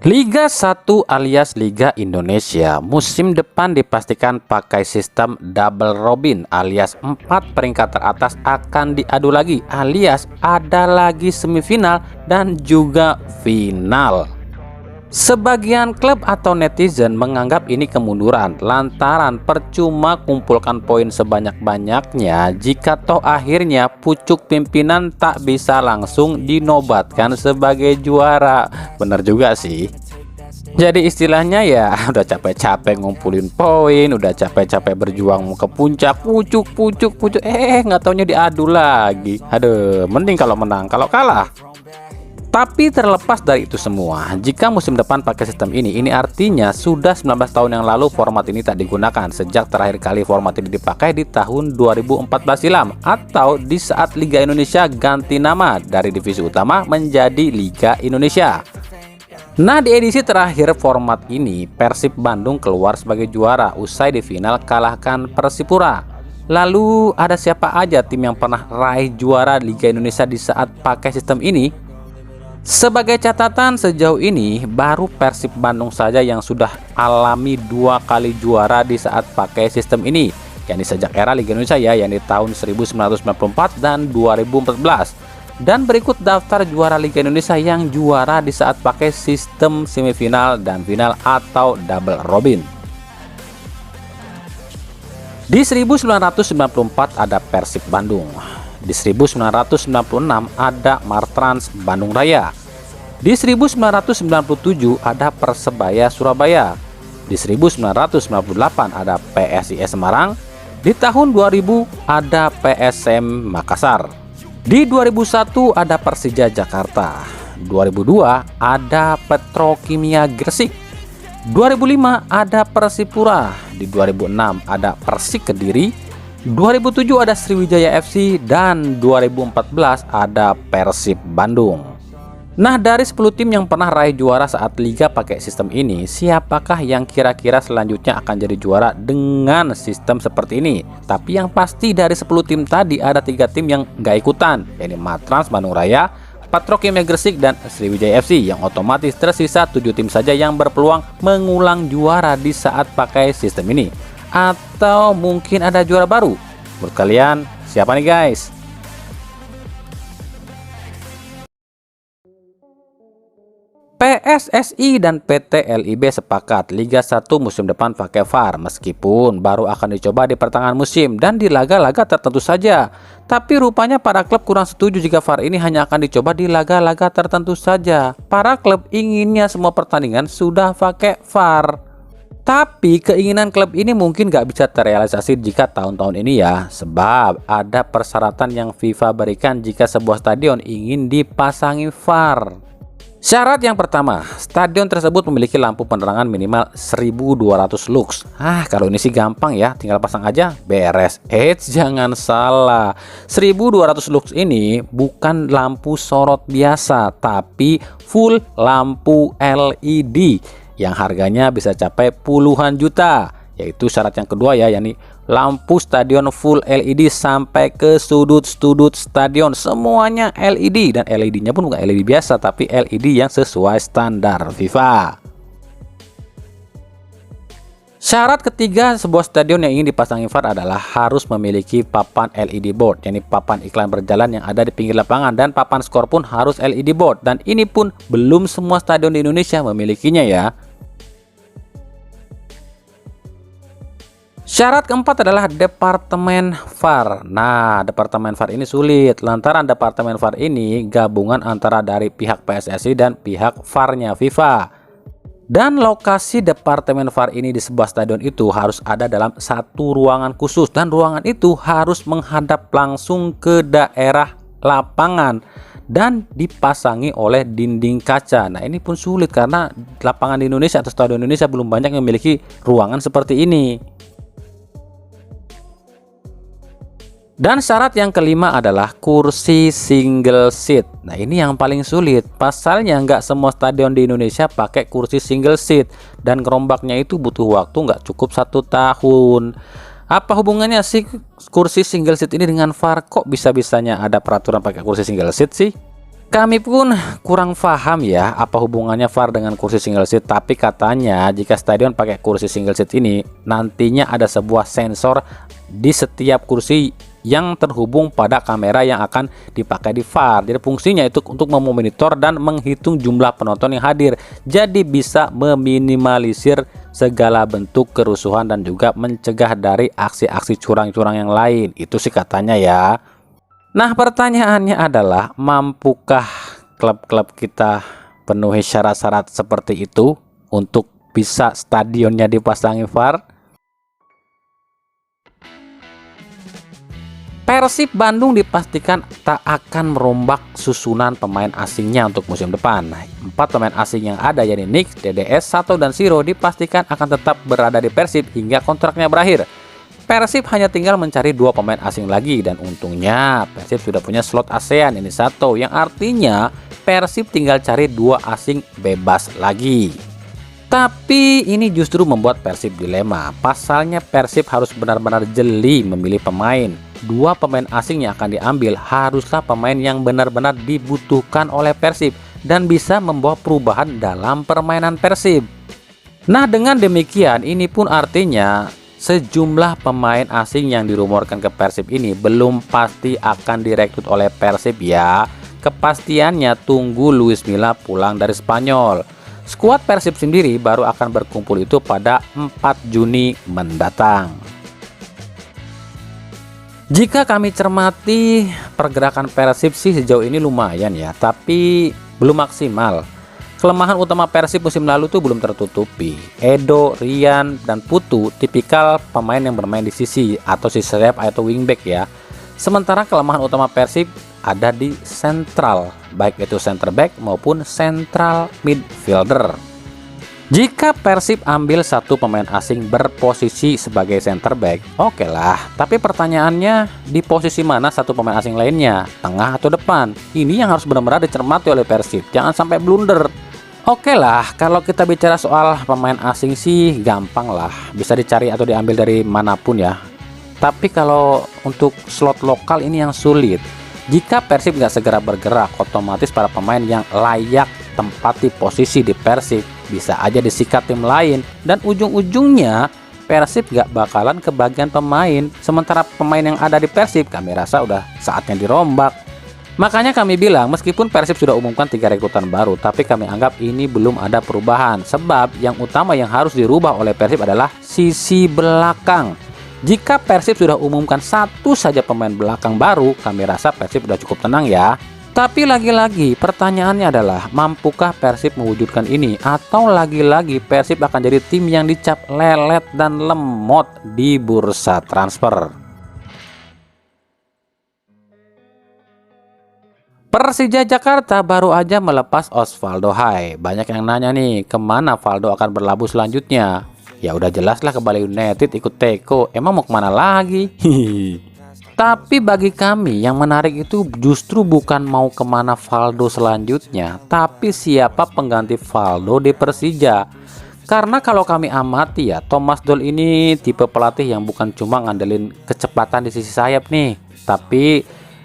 Liga 1 alias Liga Indonesia musim depan dipastikan pakai sistem double robin alias 4 peringkat teratas akan diadu lagi alias ada lagi semifinal dan juga final. Sebagian klub atau netizen menganggap ini kemunduran lantaran percuma kumpulkan poin sebanyak-banyaknya jika toh akhirnya pucuk pimpinan tak bisa langsung dinobatkan sebagai juara. Bener juga sih. Jadi istilahnya ya udah capek-capek ngumpulin poin, udah capek-capek berjuang ke puncak, pucuk nggak taunya diadu lagi. Aduh, mending kalau menang, kalau kalah. Tapi terlepas dari itu semua, jika musim depan pakai sistem ini artinya sudah 19 tahun yang lalu format ini tak digunakan sejak terakhir kali format ini dipakai di tahun 2014 silam atau di saat Liga Indonesia ganti nama dari divisi utama menjadi Liga Indonesia. Nah, di edisi terakhir format ini Persib Bandung keluar sebagai juara usai di final kalahkan Persipura. Lalu ada siapa aja tim yang pernah raih juara Liga Indonesia di saat pakai sistem ini? Sebagai catatan, sejauh ini baru Persib Bandung saja yang sudah alami 2 kali juara di saat pakai sistem ini, yakni sejak era Liga Indonesia ya, yang di tahun 1994 dan 2014. Dan berikut daftar juara Liga Indonesia yang juara di saat pakai sistem semifinal dan final atau double robin. Di 1994 ada Persib Bandung. Di 1996 ada Martrans Bandung Raya. Di 1997 ada Persebaya Surabaya. Di 1998 ada PSIS Semarang. Di tahun 2000 ada PSM Makassar. Di 2001 ada Persija Jakarta. 2002 ada Petrokimia Gresik. 2005 ada Persipura. Di 2006 ada Persik Kediri. 2007 ada Sriwijaya FC dan 2014 ada Persib Bandung. Nah, dari 10 tim yang pernah raih juara saat liga pakai sistem ini, siapakah yang kira-kira selanjutnya akan jadi juara dengan sistem seperti ini? Tapi yang pasti dari 10 tim tadi ada 3 tim yang nggak ikutan, yakni Martrans Bandung Raya, Petrokimia Gresik dan Sriwijaya FC, yang otomatis tersisa 7 tim saja yang berpeluang mengulang juara di saat pakai sistem ini. Atau mungkin ada juara baru. Menurut kalian siapa nih guys? PSSI dan PT LIB sepakat Liga 1 musim depan pakai VAR meskipun baru akan dicoba di pertengahan musim dan di laga-laga tertentu saja. Tapi rupanya para klub kurang setuju jika VAR ini hanya akan dicoba di laga-laga tertentu saja. Para klub inginnya semua pertandingan sudah pakai VAR. Tapi keinginan klub ini mungkin gak bisa terrealisasi jika tahun-tahun ini ya, sebab ada persyaratan yang FIFA berikan jika sebuah stadion ingin dipasangi VAR. Syarat yang pertama, stadion tersebut memiliki lampu penerangan minimal 1200 lux. Kalau ini sih gampang ya, tinggal pasang aja, beres. Jangan salah, 1200 lux ini bukan lampu sorot biasa, tapi full lampu LED yang harganya bisa capai puluhan juta. Yaitu syarat yang kedua ya, yakni lampu stadion full LED sampai ke sudut-sudut stadion, semuanya LED, dan LED-nya pun bukan LED biasa tapi LED yang sesuai standar FIFA. Syarat ketiga sebuah stadion yang ingin dipasangi VAR adalah harus memiliki papan LED board, yakni papan iklan berjalan yang ada di pinggir lapangan, dan papan skor pun harus LED board, dan ini pun belum semua stadion di Indonesia memilikinya ya. Syarat keempat adalah Departemen VAR. Nah, Departemen VAR ini sulit lantaran Departemen VAR ini gabungan antara dari pihak PSSI dan pihak VAR-nya FIFA. Dan lokasi Departemen VAR ini di sebuah stadion itu harus ada dalam satu ruangan khusus, dan ruangan itu harus menghadap langsung ke daerah lapangan dan dipasangi oleh dinding kaca. Nah, ini pun sulit karena lapangan di Indonesia atau stadion Indonesia belum banyak yang memiliki ruangan seperti ini. Dan syarat yang kelima adalah kursi single seat. Nah, ini yang paling sulit. Pasalnya nggak semua stadion di Indonesia pakai kursi single seat, dan ngerombaknya itu butuh waktu nggak cukup 1 tahun. Apa hubungannya sih kursi single seat ini dengan VAR? Kok bisa-bisanya ada peraturan pakai kursi single seat sih? Kami pun kurang paham ya apa hubungannya VAR dengan kursi single seat, tapi katanya jika stadion pakai kursi single seat ini nantinya ada sebuah sensor di setiap kursi yang terhubung pada kamera yang akan dipakai di VAR. Jadi fungsinya itu untuk memonitor dan menghitung jumlah penonton yang hadir. Jadi bisa meminimalisir segala bentuk kerusuhan dan juga mencegah dari aksi-aksi curang-curang yang lain. Itu sih katanya ya. Nah, pertanyaannya adalah, mampukah klub-klub kita penuhi syarat-syarat seperti itu untuk bisa stadionnya dipasangi VAR? Persib Bandung dipastikan tak akan merombak susunan pemain asingnya untuk musim depan. 4 pemain asing yang ada, yakni Nix, DDS, Sato, dan Siro dipastikan akan tetap berada di Persib hingga kontraknya berakhir. Persib hanya tinggal mencari 2 pemain asing lagi, dan untungnya Persib sudah punya slot ASEAN, ini satu, yang artinya Persib tinggal cari 2 asing bebas lagi. Tapi ini justru membuat Persib dilema. Pasalnya Persib harus benar-benar jeli memilih pemain. 2 pemain asing yang akan diambil haruslah pemain yang benar-benar dibutuhkan oleh Persib dan bisa membawa perubahan dalam permainan Persib. Nah, dengan demikian ini pun artinya sejumlah pemain asing yang dirumorkan ke Persib ini belum pasti akan direkrut oleh Persib ya. Kepastiannya tunggu Luis Milla pulang dari Spanyol. Skuad Persib sendiri baru akan berkumpul itu pada 4 Juni mendatang. Jika kami cermati pergerakan Persib sih sejauh ini lumayan ya, tapi belum maksimal. Kelemahan utama Persib musim lalu tuh belum tertutupi. Edo, Rian, dan Putu tipikal pemain yang bermain di sisi atau sisi sayap atau wingback ya. Sementara kelemahan utama Persib ada di sentral, baik itu center back maupun central midfielder. Jika Persib ambil 1 pemain asing berposisi sebagai center back, oke lah. Tapi pertanyaannya, di posisi mana 1 pemain asing lainnya? Tengah atau depan? Ini yang harus benar-benar dicermati oleh Persib. Jangan sampai blunder. Oke lah, kalau kita bicara soal pemain asing sih gampang lah, bisa dicari atau diambil dari manapun ya. Tapi kalau untuk slot lokal ini yang sulit. Jika Persib nggak segera bergerak, otomatis para pemain yang layak tempati posisi di Persib bisa aja disikat tim lain, dan ujung-ujungnya Persib nggak bakalan kebagian pemain. Sementara pemain yang ada di Persib kami rasa udah saatnya dirombak. Makanya kami bilang meskipun Persib sudah umumkan 3 rekrutan baru, tapi kami anggap ini belum ada perubahan. Sebab yang utama yang harus dirubah oleh Persib adalah sisi belakang. Jika Persib sudah umumkan 1 saja pemain belakang baru, kami rasa Persib sudah cukup tenang ya. Tapi lagi-lagi pertanyaannya adalah, mampukah Persib mewujudkan ini? Atau lagi-lagi Persib akan jadi tim yang dicap lelet dan lemot di bursa transfer? Persija Jakarta baru aja melepas Osvaldo Hai. Banyak yang nanya nih, kemana Valdo akan berlabuh selanjutnya? Ya udah jelaslah ke Bali United ikut Teko. Emang mau kemana lagi? Tapi bagi kami yang menarik itu justru bukan mau kemana Valdo selanjutnya, tapi siapa pengganti Valdo di Persija. Karena kalau kami amati ya, Thomas Doll ini tipe pelatih yang bukan cuma ngandelin kecepatan di sisi sayap nih, tapi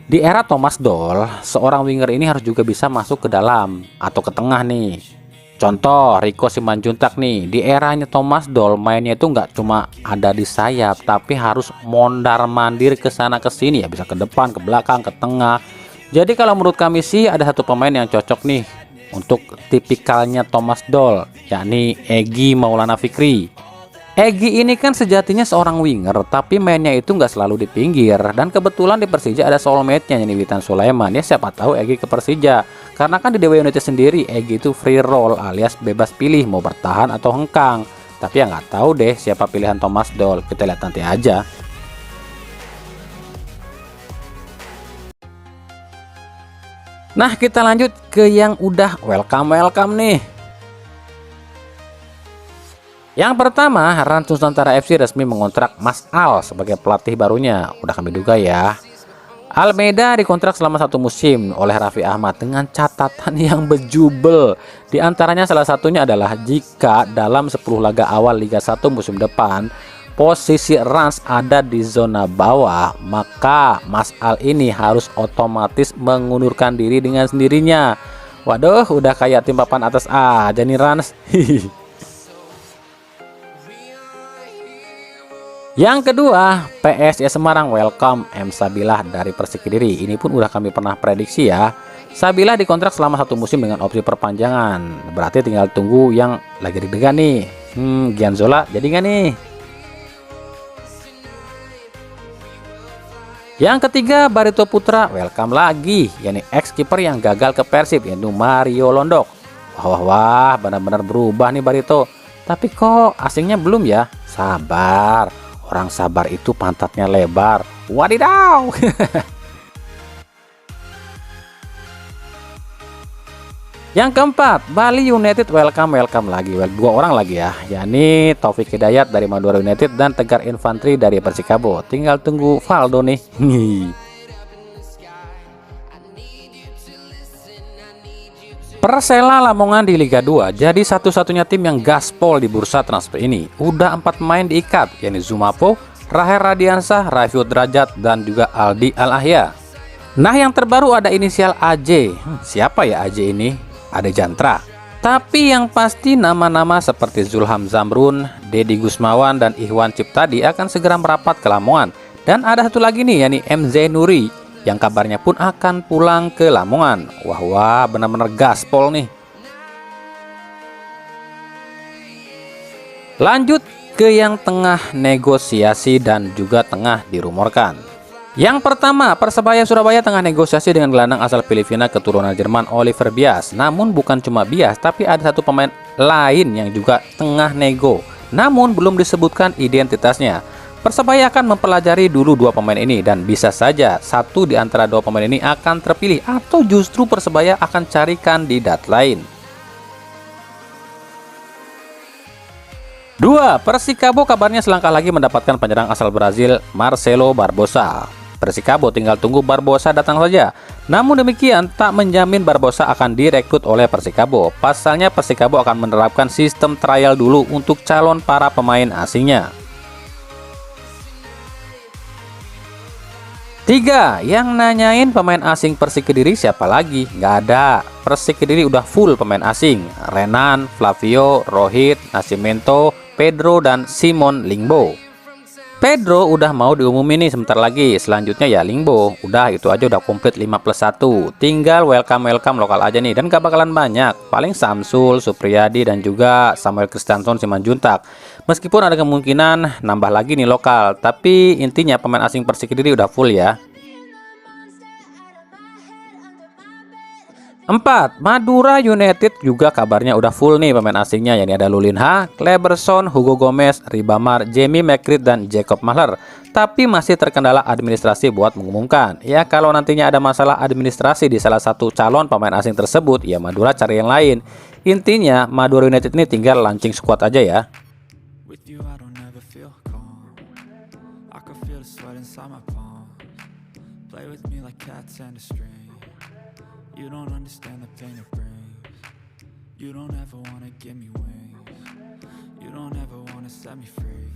di era Thomas Doll, seorang winger ini harus juga bisa masuk ke dalam atau ke tengah nih. Contoh Rico Simanjuntak nih, di eranya Thomas Doll mainnya itu nggak cuma ada di sayap, tapi harus mondar-mandir ke sana ke sini ya, bisa ke depan, ke belakang, ke tengah. Jadi kalau menurut kami sih ada 1 pemain yang cocok nih untuk tipikalnya Thomas Doll, yakni Egy Maulana Fikri. Egy ini kan sejatinya seorang winger, tapi mainnya itu nggak selalu di pinggir. Dan kebetulan di Persija ada soulmate-nya, ini Witan Sulaiman. Ya siapa tahu Egy ke Persija. Karena kan di Dewa United sendiri Egy itu free roll alias bebas pilih mau bertahan atau hengkang. Tapi ya nggak tahu deh siapa pilihan Thomas Doll. Kita lihat nanti aja. Nah, kita lanjut ke yang udah welcome nih. Yang pertama, Rans Nusantara FC resmi mengontrak Mas Al sebagai pelatih barunya. Udah kami duga ya. Almeida dikontrak selama 1 musim oleh Raffi Ahmad dengan catatan yang bejubel. Di antaranya salah satunya adalah jika dalam 10 laga awal Liga 1 musim depan posisi Rans ada di zona bawah, maka Mas Al ini harus otomatis mengundurkan diri dengan sendirinya. Waduh, udah kayak tim papan atas aja nih Rans. Yang kedua, PSIS Semarang welcome M Sabilah dari Persik Kediri. Ini pun udah kami pernah prediksi ya. Sabilah dikontrak selama 1 musim dengan opsi perpanjangan. Berarti tinggal tunggu yang lagi deg-degan nih. Gianzola jadi nggak nih? Yang ketiga, Barito Putra welcome lagi, yakni ex kiper yang gagal ke Persib, yaitu Mario Londok. Wah, benar-benar berubah nih Barito. Tapi kok asingnya belum ya? Sabar. Orang sabar itu pantatnya lebar. Wadidaw. Yang keempat, Bali United welcome lagi. Dua orang lagi ya, yakni Taufik Hidayat dari Madura United dan Tegar Infantri dari Persikabo. Tinggal tunggu Valdo nih. Persela Lamongan di Liga 2 jadi satu-satunya tim yang gaspol di bursa transfer ini. Udah 4 pemain diikat, yakni Zumapo, Rahel Radiansah, Rafiud Derajat, dan juga Aldi Al-Ahya. Nah, yang terbaru ada inisial AJ. Siapa ya AJ ini? Ada Jantra. Tapi yang pasti nama-nama seperti Zulham Zamrun, Dedi Gusmawan, dan Ikhwan Ciptadi akan segera merapat ke Lamongan. Dan ada satu lagi nih, yakni MZ Nuri, yang kabarnya pun akan pulang ke Lamongan. Wah, benar-benar gaspol nih. Lanjut ke yang tengah negosiasi dan juga tengah dirumorkan. Yang pertama, Persebaya Surabaya tengah negosiasi dengan gelandang asal Filipina keturunan Jerman Oliver Bias. Namun bukan cuma Bias, tapi ada satu pemain lain yang juga tengah nego. Namun belum disebutkan identitasnya. Persebaya akan mempelajari dulu 2 pemain ini dan bisa saja satu di antara 2 pemain ini akan terpilih atau justru Persebaya akan cari kandidat lain. 2. Persikabo kabarnya selangkah lagi mendapatkan penyerang asal Brazil Marcelo Barbosa. Persikabo tinggal tunggu Barbosa datang saja. Namun demikian tak menjamin Barbosa akan direkrut oleh Persikabo. Pasalnya Persikabo akan menerapkan sistem trial dulu untuk calon para pemain asingnya. 3. Yang nanyain pemain asing Persik Kediri siapa lagi? Nggak ada. Persik Kediri udah full pemain asing. Renan, Flavio, Rohit, Nascimento, Pedro, dan Simon Lingbo. Pedro udah mau diumumin nih sebentar lagi. Selanjutnya ya Lingbo. Udah itu aja udah komplit 5+1. Tinggal welcome lokal aja nih. Dan gak bakalan banyak. Paling Samsul, Supriyadi, dan juga Samuel Kristianson Simanjuntak. Meskipun ada kemungkinan nambah lagi nih lokal. Tapi intinya pemain asing Persik Kediri udah full ya. 4. Madura United juga kabarnya udah full nih pemain asingnya, yakni ada Lulinha, Kleberson, Hugo Gomez, Ribamar, Jamie McCreed, dan Jacob Mahler. Tapi masih terkendala administrasi buat mengumumkan. Ya kalau nantinya ada masalah administrasi di salah satu calon pemain asing tersebut, ya Madura cari yang lain. Intinya Madura United ini tinggal launching squad aja ya. You don't understand the pain it brings. You don't ever wanna give me wings. You don't ever wanna set me free.